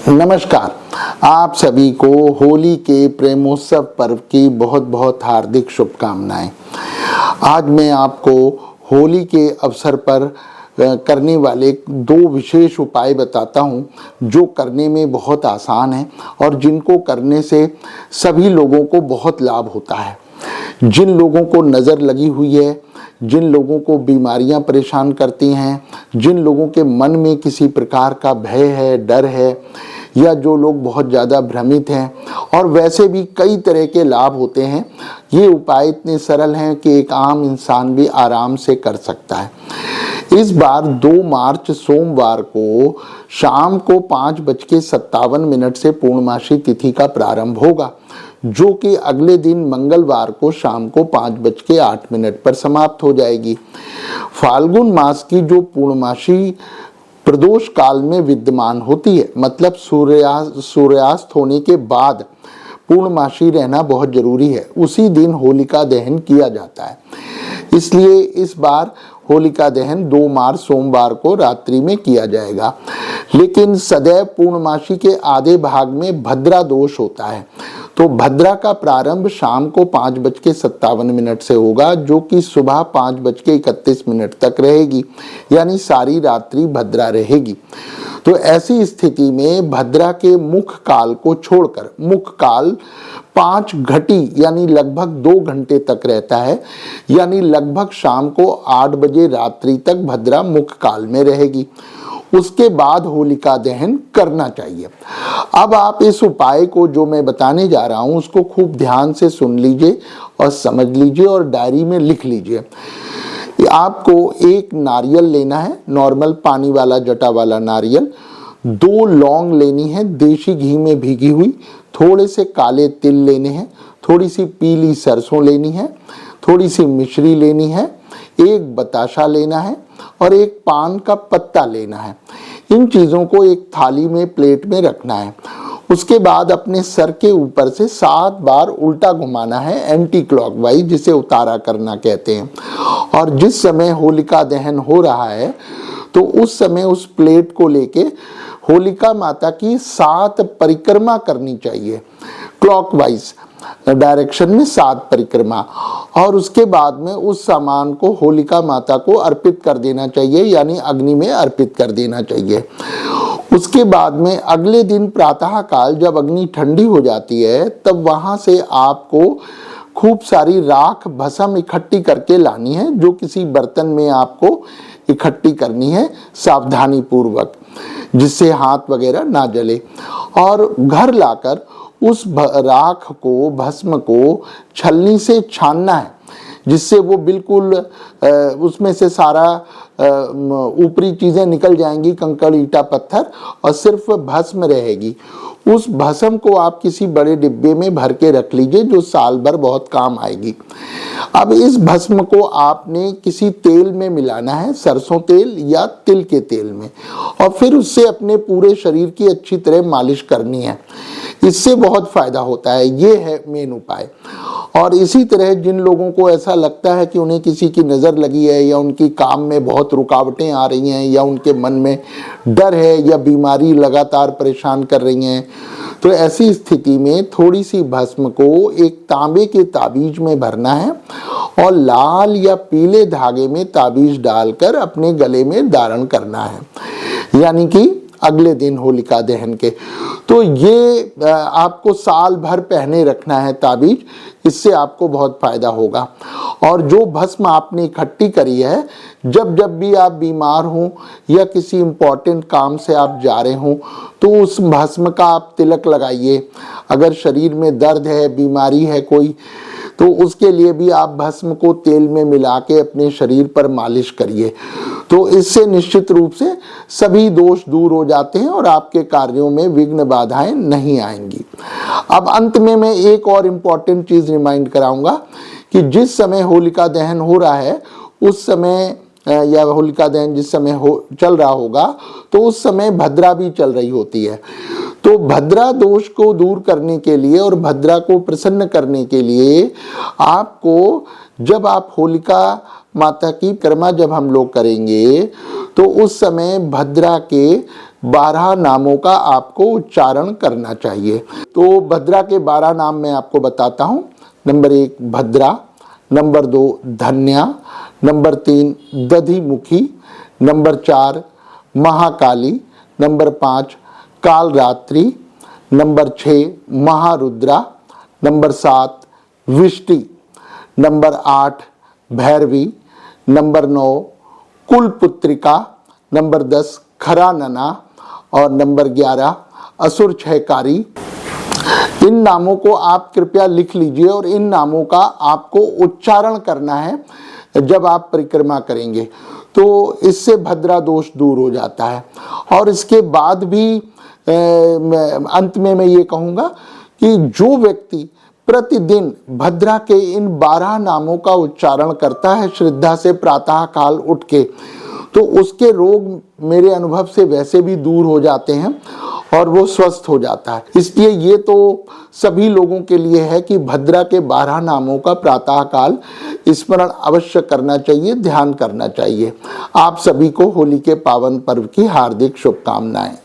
नमस्कार। आप सभी को होली के प्रेमोत्सव पर्व की बहुत बहुत हार्दिक शुभकामनाएं। आज मैं आपको होली के अवसर पर करने वाले दो विशेष उपाय बताता हूं जो करने में बहुत आसान है और जिनको करने से सभी लोगों को बहुत लाभ होता है। जिन लोगों को नज़र लगी हुई है, जिन लोगों को बीमारियां परेशान करती हैं, जिन लोगों के मन में किसी प्रकार का भय है, डर है, या जो लोग बहुत ज़्यादा भ्रमित हैं और वैसे भी कई तरह के लाभ होते हैं, ये उपाय इतने सरल हैं कि एक आम इंसान भी आराम से कर सकता है। इस बार 2 मार्च सोमवार को शाम को 5:57 से पूर्णमासी तिथि का प्रारंभ होगा, जो कि अगले दिन मंगलवार को शाम को 5:08 पर समाप्त हो जाएगी। फाल्गुन मास की जो पूर्णमासी प्रदोष काल में विद्यमान होती है, मतलब सूर्यास्त होने के बाद पूर्णमासी रहना बहुत जरूरी है। उसी दिन होलिका दहन किया जाता है, इसलिए इस बार होलिका दहन 2 मार्च सोमवार को रात्रि में किया जाएगा। लेकिन सदैव पूर्णमासी के आधे भाग में भद्रा दोष होता है, तो भद्रा का प्रारंभ शाम को 5:57 से होगा, जो कि सुबह 5:31 तक रहेगी, यानी सारी रात्रि भद्रा रहेगी। तो ऐसी स्थिति में भद्रा के मुख काल को छोड़कर मुख काल 5 घटी यानी लगभग 2 घंटे तक रहता है, यानी लगभग शाम को 8 बजे रात्रि तक भद्रा मुख काल में रहेगी। उसके बाद होलिका दहन करना चाहिए। अब आप इस उपाय को जो मैं बताने जा रहा हूं उसको खूब ध्यान से सुन लीजिए और समझ लीजिए और डायरी में लिख लीजिए। आपको एक नारियल लेना है, नॉर्मल पानी वाला जटा वाला नारियल। 2 लौंग लेनी है देशी घी में भीगी हुई, थोड़े से काले तिल लेने हैं, थोड़ी सी पीली सरसों लेनी है, थोड़ी सी मिश्री लेनी है, एक बताशा लेना है और एक पान का पत्ता लेना है। इन चीज़ों को एक थाली में प्लेट में रखना है। उसके बाद अपने सर के ऊपर से 7 बार उल्टा घुमाना है, एंटी क्लॉकवाइज, जिसे उतारा करना कहते हैं। और जिस समय होलिका दहन हो रहा है तो उस समय उस प्लेट को लेके होलिका माता की 7 परिक्रमा करनी चाहिए, क्लॉकवाइज डायरेक्शन में 7 परिक्रमा। और उसके बाद में उस सामान को होलिका माता को अर्पित कर देना चाहिए, यानी अग्नि में अर्पित कर देना चाहिए। उसके बाद में अगले दिन प्रातः काल जब अग्नि ठंडी हो जाती है, तब वहां से आपको खूब सारी राख भस्म इकट्ठी करके लानी है, जो किसी बर्तन में आपको इकट्ठी करनी है सावधानी पूर्वक, जिससे हाथ वगैरह ना जले। और घर लाकर उस राख को, भस्म को छलनी से छानना है, जिससे वो बिल्कुल उसमें से सारा ऊपरी चीज़ें निकल जाएंगी, कंकड़ ईंटा पत्थर, और सिर्फ भस्म रहेगी। उस भस्म को आप किसी बड़े डिब्बे में भर के रख लीजिए, जो साल भर बहुत काम आएगी। अब इस भस्म को आपने किसी तेल में मिलाना है, सरसों तेल या तिल के तेल में, और फिर उससे अपने पूरे शरीर की अच्छी तरह मालिश करनी है। इससे बहुत फायदा होता है। ये है मेन उपाय। और इसी तरह जिन लोगों को ऐसा लगता है कि उन्हें किसी की नज़र लगी है, या उनकी काम में बहुत रुकावटें आ रही हैं, या उनके मन में डर है, या बीमारी लगातार परेशान कर रही हैं, तो ऐसी स्थिति में थोड़ी सी भस्म को एक तांबे के ताबीज में भरना है और लाल या पीले धागे में ताबीज डालकर अपने गले में धारण करना है, यानी कि अगले दिन होलिका दहन के। तो ये आपको साल भर पहने रखना है ताबीज, इससे आपको बहुत फायदा होगा। और जो भस्म आपने इकट्ठी करी है, जब जब भी आप बीमार हों या किसी इम्पोर्टेंट काम से आप जा रहे हों, तो उस भस्म का आप तिलक लगाइए। अगर शरीर में दर्द है, बीमारी है कोई, तो उसके लिए भी आप भस्म को तेल में मिला के अपने शरीर पर मालिश करिए। तो इससे निश्चित रूप से सभी दोष दूर हो जाते हैं और आपके कार्यों में विघ्न बाधाएं नहीं आएंगी। अब अंत में मैं एक और इम्पॉर्टेंट चीज रिमाइंड कराऊंगा कि जिस समय होलिका दहन हो रहा है उस समय, या होलिका दहन जिस समय चल रहा होगा, तो उस समय भद्रा भी चल रही होती है। तो भद्रा दोष को दूर करने के लिए और भद्रा को प्रसन्न करने के लिए आपको, जब आप होलिका माता की परिक्रमा जब हम लोग करेंगे, तो उस समय भद्रा के 12 नामों का आपको उच्चारण करना चाहिए। तो भद्रा के 12 नाम मैं आपको बताता हूँ। नंबर 1 भद्रा, number 2 Dhanya, number 3 Dadhimukhi, number 4 Mahakali, number 5 Kalaratri, number 6 Maharudra, number 7 Vishti, number 8 Bhairavi, number 9 Kulaputrika, number 10 Kharanana और नंबर 11 असुर क्षयकारी। इन नामों को आप कृपया लिख लीजिए और इन नामों का आपको उच्चारण करना है जब आप परिक्रमा करेंगे, तो इससे भद्रा दोष दूर हो जाता है। और इसके बाद भी अंत में मैं ये कहूँगा कि जो व्यक्ति प्रतिदिन भद्रा के इन 12 नामों का उच्चारण करता है श्रद्धा से प्रातः काल उठ के, तो उसके रोग मेरे अनुभव से वैसे भी दूर हो जाते हैं और वो स्वस्थ हो जाता है। इसलिए ये तो सभी लोगों के लिए है कि भद्रा के 12 नामों का प्रातः काल स्मरण अवश्य करना चाहिए, ध्यान करना चाहिए। आप सभी को होली के पावन पर्व की हार्दिक शुभकामनाएं।